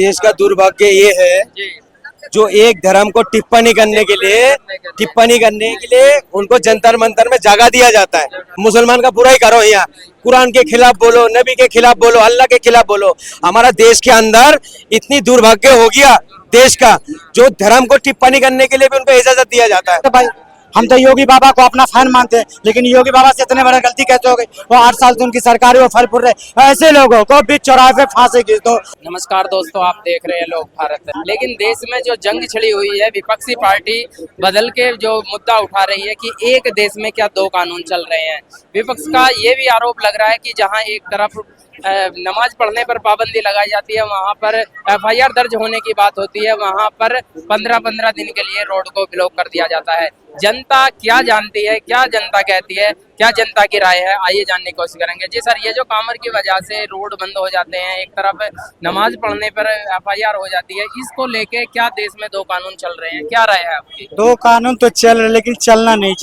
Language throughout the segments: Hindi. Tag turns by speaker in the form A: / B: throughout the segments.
A: देश का दुर्भाग्य ये है जो एक धर्म को टिप्पणी करने के लिए उनको जंतर मंतर में जगह दिया जाता है। मुसलमान का बुरा ही करो, यहाँ कुरान के खिलाफ बोलो, नबी के खिलाफ बोलो, अल्लाह के खिलाफ बोलो। हमारा देश के अंदर इतनी दुर्भाग्य हो गया देश का, जो धर्म को टिप्पणी करने के लिए भी उनको इजाजत दिया जाता है।
B: तो भाई हम तो योगी बाबा को अपना फैन मानते हैं, लेकिन योगी बाबा से इतने बड़ा गलती कैसे हो गई? वो 8 साल से उनकी सरकार है, वो फल फूल रहे। ऐसे लोगों को बीच चौराहे पे फांसी की तो।
C: नमस्कार दोस्तों, आप देख रहे हैं लोक भारत। लेकिन देश में जो जंग छिड़ी हुई है, विपक्षी पार्टी बदल के जो मुद्दा उठा रही है कि एक देश में क्या दो कानून चल रहे हैं। विपक्ष का ये भी आरोप लग रहा है कि जहां एक तरफ नमाज पढ़ने पर पाबंदी लगाई जाती है, वहां पर एफआईआर दर्ज होने की बात होती है, वहां पर 15-15 दिन के लिए रोड को ब्लॉक कर दिया जाता है। जनता क्या जानती है, क्या जनता कहती है, क्या जनता की राय है, आइए जानने की कोशिश करेंगे। जी सर, ये जो कामर की वजह से रोड बंद हो जाते हैं, एक तरफ नमाज पढ़ने पर एफआईआर हो जाती है, इसको लेके क्या देश में दो कानून चल रहे हैं, क्या राय है आपकी?
B: दो कानून तो चल रहे, लेकिन चलना नहीं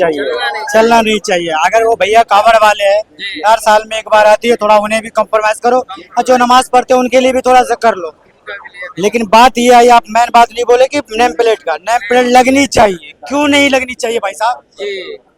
B: चाहिए। अगर वो भैया कावड़ वाले हैं, 4 साल में एक बार आती है, थोड़ा उन्हें भी कॉम्प्रोमाइज करो, और जो नमाज पढ़ते हैं उनके लिए भी थोड़ा सा कर लो। लेकिन बात ये है, आप मेन बात नहीं बोले कि नेम प्लेट लगनी चाहिए। क्यों नहीं लगनी चाहिए भाई साहब?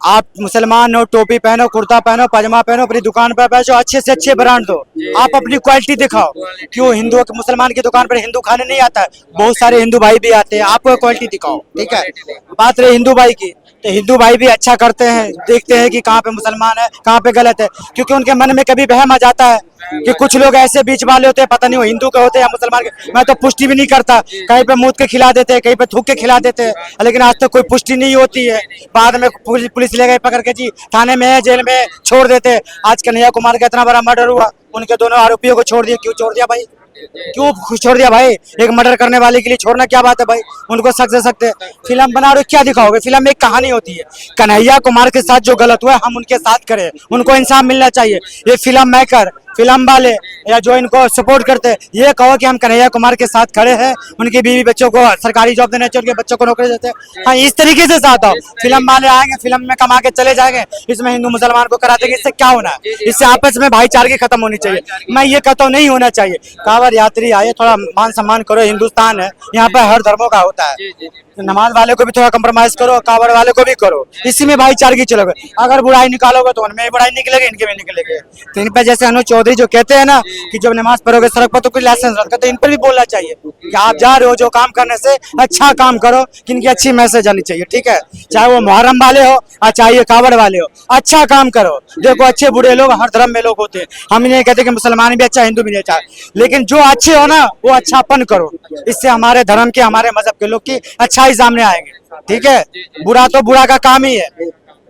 B: आप मुसलमान हो, टोपी पहनो, कुर्ता पहनो, पजामा पहनो, अपनी दुकान पर बैठो, अच्छे से अच्छे ब्रांड दो, आप अपनी क्वालिटी दिखाओ। क्यों हिंदू मुसलमान की दुकान पर हिंदू खाने नहीं आता है? बहुत सारे हिंदू भाई भी आते हैं, आप क्वालिटी दिखाओ, ठीक है। बात रही हिंदू भाई की, तो हिंदू भाई भी अच्छा करते हैं, देखते हैं कि कहाँ पे मुसलमान है, कहाँ पे गलत है, क्योंकि उनके मन में कभी वहम आ जाता है कि कुछ लोग ऐसे बीच वाले होते हैं, पता नहीं वो हिंदू के होते हैं या मुसलमान के। मैं तो पुष्टि भी नहीं करता, कहीं पे मूत के खिला देते हैं, कहीं पे थूक के खिला देते हैं, लेकिन आज तक कोई पुष्टि नहीं होती है। बाद में पुलिस ले गए पकड़ के, जी थाने में है, जेल में छोड़ देते। आज कन्हैया कुमार का इतना बड़ा मर्डर हुआ, उनके दोनों आरोपियों को छोड़ दिया। क्यों छोड़ दिया भाई? क्यों छोड़ दिया भाई? एक मर्डर करने वाले के लिए छोड़ना क्या बात है भाई? उनको सख्त से सख्त फिल्म बना रहे, क्या दिखाओगे? फिल्म में एक कहानी होती है, कन्हैया कुमार के साथ जो गलत हुआ हम उनके साथ करें, उनको इंसाफ मिलना चाहिए। ये फिल्म मेकर, फिल्म वाले या जो इनको सपोर्ट करते हैं, ये कहो कि हम कन्हैया कुमार के साथ खड़े हैं, उनकी बीवी बच्चों को सरकारी जॉब देना चाहिए, उनके बच्चों को नौकरी देते हैं। हाँ, इस तरीके से साथ आओ। फिल्म वाले आएंगे, फिल्म में कमा के चले जाएंगे, इसमें हिंदू मुसलमान को करा देंगे। इससे क्या होना है? इससे आपस में भाईचारगी खत्म होनी चाहिए। मैं ये कहता हूँ नहीं होना चाहिए। कांवड़ यात्री आए, थोड़ा मान सम्मान करो, हिंदुस्तान है, यहाँ पे हर धर्मों का होता है। नमाज वाले को भी थोड़ा कम्प्रोमाइज करो, कांवड़ वाले को भी करो, इसी में भाईचारगी चलोगे। अगर बुराई निकालोगे तो उनमें बुराई निकलेगी, इनके भी निकलेगी। तो इन पे जैसे अनुज चौधरी जो कहते हैं ना कि जब नमाज पढ़ोगे सड़क पर तो कोई लाइसेंस रखा, तो इन पर भी बोलना चाहिए कि आप जा रहे हो जो काम करने से अच्छा काम करो, कि इनकी अच्छी मैसेज आनी चाहिए, ठीक है। चाहे वो मुहर्रम वाले हो और चाहे कांवड़ वाले हो, अच्छा काम करो। देखो अच्छे बुरे लोग हर धर्म में लोग होते हैं, हम नहीं कहते कि मुसलमान भी अच्छा, हिंदू भी नहीं अच्छा, लेकिन जो अच्छे हो ना वो अच्छापन करो। इससे हमारे धर्म के, हमारे मजहब के लोग की अच्छाई सामने आएंगे, ठीक है। बुरा तो बुरा का काम ही है।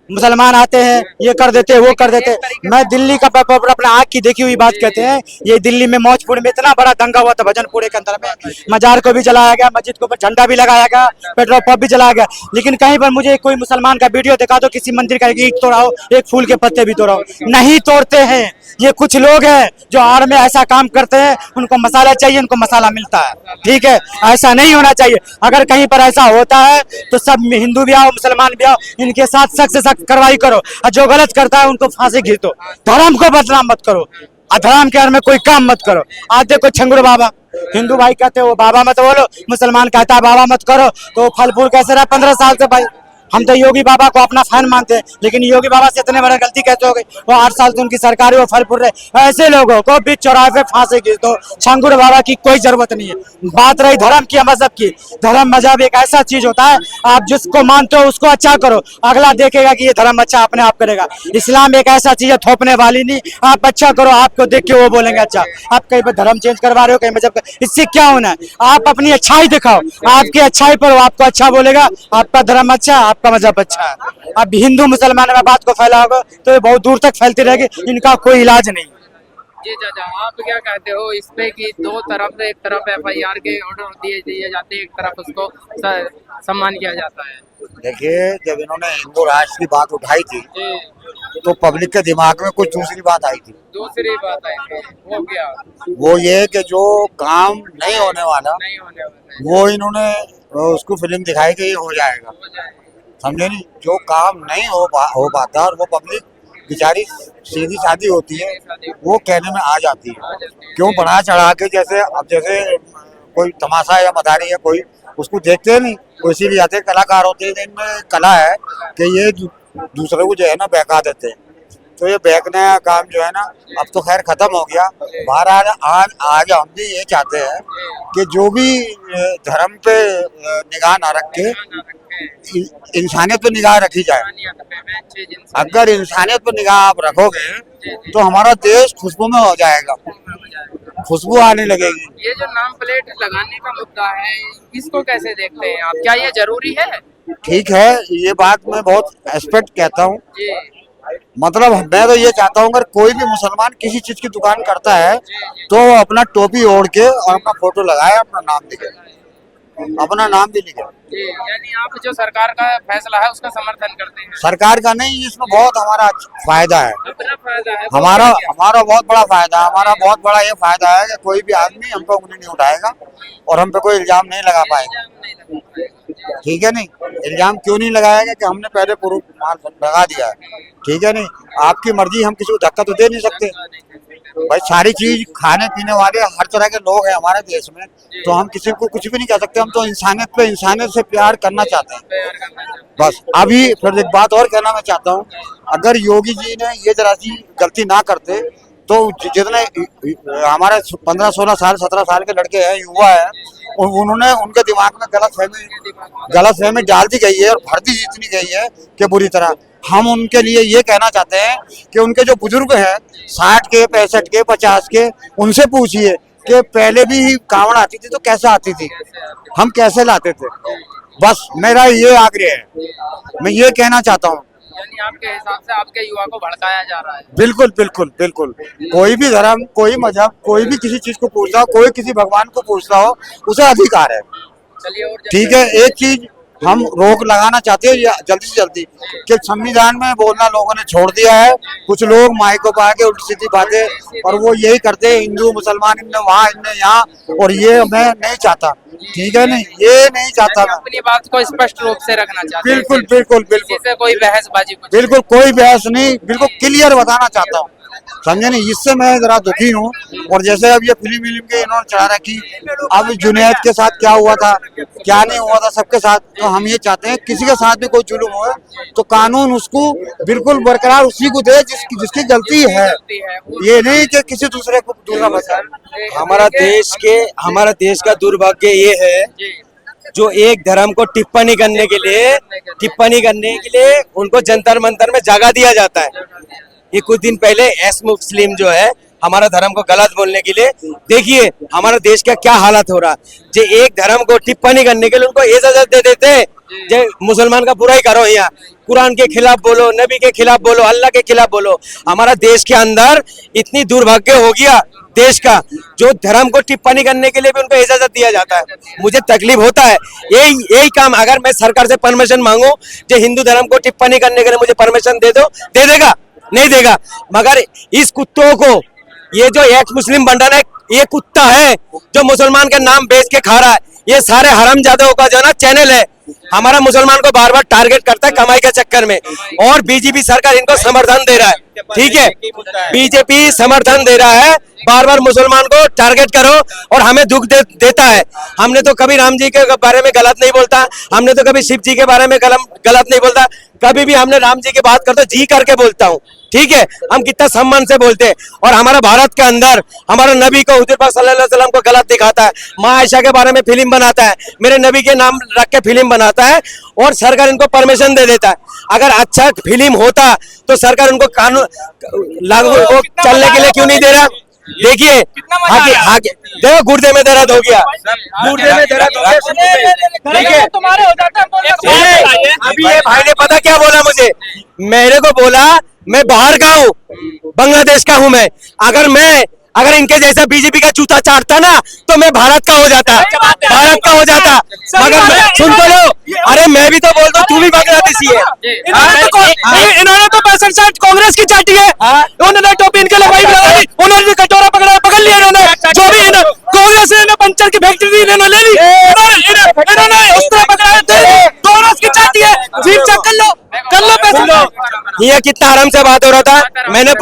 B: मुसलमान आते हैं, ये कर देते हैं, वो कर देते हैं। मैं दिल्ली का अपने आँख की देखी हुई बात कहते हैं, ये दिल्ली में मौजपुर में इतना बड़ा दंगा हुआ था, भजनपुरे के अंदर में मजार को भी जलाया गया, मस्जिद के ऊपर झंडा भी लगाया गया, पेट्रोल पंप भी जलाया गया। लेकिन कहीं पर मुझे कोई मुसलमान का वीडियो दिखा दो, किसी मंदिर का ईंट तोड़ाओ, एक फूल के पत्ते भी तोड़ाओ, नहीं तोड़ते हैं। ये कुछ लोग हैं जो आड़ में ऐसा काम करते हैं, उनको मसाला चाहिए, उनको मसाला मिलता है, ठीक है। ऐसा नहीं होना चाहिए। अगर कहीं पर ऐसा होता है तो सब हिंदू भी आओ, मुसलमान भी आओ, इनके साथ सख्त से सख्त कार्रवाई करो, और जो गलत करता है उनको फांसी घिस दो। धर्म को बदनाम मत करो, अधर्म के में कोई काम मत करो। आज देखो छंगुर बाबा, हिंदू भाई कहते हैं वो बाबा मत बोलो, मुसलमान कहता है बाबा मत करो, तो फल फूल कैसे रहा 15 साल से भाई? हम तो योगी बाबा को अपना फैन मानते हैं, लेकिन योगी बाबा से इतने बड़ा गलती कैसे हो गई? वो 8 साल से उनकी सरकार है, वो फल फूल रहे। ऐसे लोगों को बीच चौराहे पे फांसी घिस दो, छंगुर बाबा की कोई जरूरत नहीं है। बात रही धर्म की, मजहब की, धर्म मजहब एक ऐसा चीज होता है, आप जिसको मानते हो उसको अच्छा करो, अगला देखेगा कि ये धर्म अच्छा अपने आप करेगा। इस्लाम एक ऐसा चीज है थोपने वाली नहीं, आप अच्छा करो, आपको देख के वो बोलेंगे अच्छा। आप कहीं पर धर्म चेंज करवा रहे हो, कहीं मजहब, इससे क्या होना है? आप अपनी अच्छाई दिखाओ, आपकी अच्छाई पर आपको अच्छा बोलेगा, आपका धर्म अच्छा, आपका मजहब अच्छा है। अब हिंदू मुसलमान में बात को फैलाओगे तो ये बहुत दूर तक फैलती रहेगी, इनका कोई इलाज नहीं।
C: जी चाचा, आप क्या कहते हो इस पे कि दो तरफ, एक तरफ एफआईआर के ऑर्डर दिए जाते हैं, एक तरफ उसको सम्मान किया जाता है?
D: देखिए, जब इन्होंने हिंदू राष्ट्र की बात उठाई थी तो पब्लिक के दिमाग में कुछ दूसरी बात आई थी।
C: दूसरी बात आई थी, वो क्या?
D: वो ये कि जो काम नहीं होने वाला वो इन्होंने उसको फिल्म दिखाई कि ये हो जाएगा, समझे नहीं? जो काम नहीं हो पाता और वो पब्लिक बेचारी सीधी सादी होती है, वो कहने में आ जाती है। क्यों बढ़ा चढ़ा के, जैसे अब जैसे कोई तमाशा या मदारी है कोई उसको देखते नहीं, वो इसीलिए आते हैं। कलाकार होते हैं, इनमें एक कला है कि ये दूसरे को जो है ना बहका देते हैं। तो ये बहकने का काम जो है ना अब तो खैर खत्म हो गया। बहरहाल आज हम भी ये चाहते हैं कि जो भी धर्म पे निगाह ना रख के इंसानियत पे निगाह रखी जाए। अगर इंसानियत पे निगाह आप रखोगे तो हमारा देश खुशबू में हो जाएगा, खुशबू आने लगेगी।
C: ये जो नाम प्लेट लगाने का मुद्दा है, इसको कैसे देखते हैं आप? क्या ये जरूरी है?
D: ठीक है, ये बात मैं बहुत एक्सपेक्ट कहता हूँ। मतलब मैं तो ये चाहता हूँ अगर कोई भी मुसलमान किसी चीज की दुकान करता है तो अपना टोपी ओढ़ के और अपना फोटो लगाए, अपना नाम लिखे, अपना नाम भी लिखे।
C: यानी आप जो सरकार का फैसला है उसका समर्थन करते हैं?
D: सरकार का नहीं, इसमें बहुत हमारा फायदा है,
C: अपना फायदा है।
D: हमारा बहुत बड़ा फायदा है। हमारा बहुत बड़ा ये फायदा है कि कोई भी आदमी हम पे उंगली नहीं उठाएगा और हम पे कोई इल्जाम नहीं लगा पाएगा। ठीक है नहीं, इल्जाम क्यों नहीं लगाएगा कि हमने पहले प्रूफ लगा दिया है। ठीक है नहीं, आपकी मर्जी, हम किसी को धक्का तो दे नहीं सकते भाई। सारी चीज खाने पीने वाले हर तरह के लोग हैं हमारे देश में, तो हम किसी को कुछ भी नहीं कह सकते। हम तो इंसानियत से प्यार करना चाहते हैं बस। अभी फिर एक बात और कहना मैं चाहता हूँ, अगर योगी जी ने ये जरा सी गलती ना करते तो जितने हमारे 15, 16 साल 17 साल के लड़के हैं, युवा हैं, उन्होंने उनके दिमाग में गलत फहमी डाल दी गई है और भर दी इतनी गई है कि बुरी तरह। हम उनके लिए ये कहना चाहते हैं कि उनके जो बुजुर्ग हैं 60 के 65 के 50 के, उनसे पूछिए कि पहले भी कांवड़ आती थी तो कैसे आती थी, हम कैसे लाते थे। बस मेरा ये आग्रह है, मैं ये कहना चाहता हूँ।
C: यानी आपके हिसाब से आपके युवा को भड़काया जा रहा है?
D: बिल्कुल बिल्कुल बिल्कुल। कोई भी धर्म, कोई मजहब, कोई भी किसी चीज को पूछता हो, कोई किसी भगवान को पूछता हो, उसे अधिकार है।
C: चलिए, और
D: ठीक है, एक चीज हम रोक लगाना चाहते हैं जल्दी से जल्दी कि संविधान में बोलना लोगों ने छोड़ दिया है। कुछ लोग माइकों पर आके उल्टी सीधी बातें, और वो यही करते हैं, हिंदू मुसलमान इनने वहाँ इनने यहाँ, और ये मैं नहीं चाहता। ठीक है नहीं, ये नहीं चाहता मैं।
C: अपनी बात को स्पष्ट रूप से रखना चाहते हैं?
D: बिल्कुल बिल्कुल बिल्कुल,
C: से कोई बहसबाजी?
D: बिल्कुल कोई बहस नहीं, बिल्कुल क्लियर बताना चाहता हूँ, समझे नहीं। इससे मैं जरा दुखी हूँ। और जैसे अब ये फिल्म के इन्होंने चढ़ा रखी, अब जुनैद के साथ क्या हुआ था क्या नहीं हुआ था सबके साथ, तो हम ये चाहते हैं किसी के साथ भी कोई जुल्म हो तो कानून उसको बिल्कुल बरकरार उसी को दे जिसकी गलती है, ये नहीं कि किसी दूसरे को दूसरा बचा।
A: हमारा देश का दुर्भाग्य ये है, जो एक धर्म को टिप्पणी करने के लिए उनको जंतर मंतर में जगह दिया जाता है। ये कुछ दिन पहले एस मुस्लिम जो है हमारा धर्म को गलत बोलने के लिए, देखिए हमारा देश का क्या हालत हो रहा। जो एक धर्म को टिप्पणी करने के लिए उनको इजाजत दे देते हैं, जो मुसलमान का बुराई करो, यहाँ कुरान के खिलाफ बोलो, नबी के खिलाफ बोलो, अल्लाह के खिलाफ बोलो। हमारा देश के अंदर इतनी दुर्भाग्य हो गया देश का, जो धर्म को टिप्पणी करने के लिए भी उनको इजाजत दिया जाता है। मुझे तकलीफ होता है। यही काम अगर मैं सरकार से परमिशन मांगू, जो हिंदू धर्म को टिप्पणी करने के लिए मुझे परमिशन दे दो, दे देगा? नहीं देगा। मगर इस कुत्तों को, ये जो एक्स मुस्लिम बंधन है, ये कुत्ता है जो मुसलमान के नाम बेच के खा रहा है। ये सारे हरामजादों का जो ना चैनल है, हमारा मुसलमान को बार बार टारगेट करता है कमाई के चक्कर में, और बीजेपी सरकार इनको समर्थन दे रहा है। ठीक है, बीजेपी समर्थन दे रहा है, बार बार मुसलमान को टारगेट करो और हमें दुख देता है। हमने तो कभी राम जी के बारे में गलत नहीं बोलता, हमने तो कभी शिव जी के बारे में गलत नहीं बोलता, कभी भी हमने राम जी की बात करते जी करके बोलता हूँ। ठीक है, हम कितना सम्मान से बोलते हैं। और हमारा भारत के अंदर हमारा नबी को, हुजूर पाक सल्लल्लाहु अलैहि वसल्लम को गलत दिखाता है, माँ आयशा के बारे में फिल्म बनाता है, मेरे नबी के नाम रख के फिल्म बनाता है, और सरकार इनको परमिशन दे देता है। अगर अच्छा फिल्म होता तो सरकार उनको कानून लागू चलने के लिए क्यों नहीं दे रहा? देखिए देखो, गुर्दे में दर्द हो गया, गुर्दे में दर्द हो गया। ठीक है,
C: तुम्हारे हो जाता है।
A: अभी ये भाई ने पता क्या बोला मुझे, मेरे को बोला मैं बाहर का हूँ, बांग्लादेश का हूँ मैं, अगर इनके जैसा बीजेपी का जूता चाटता ना तो मैं भारत का हो जाता, मगर सुन तो लो, अरे मैं भी तो बोलता हूँ, तू भी बांग्लादेशी है।
C: इन्होंने तो 65 कांग्रेस की चाटी है, उन्होंने टोपी इनके लगाई, उन्होंने कटोरा पकड़ लिया, इन्होंने जो भी कांग्रेस ने पंचर की फैक्ट्री दी, इन्होंने ले ली, इन्होंने उस तरह पकड़ाए थे, कांग्रेस की चाटी है। जीप चेक कर लो पैसे।
A: ये कितना आराम से बात हो रहा था, मैंने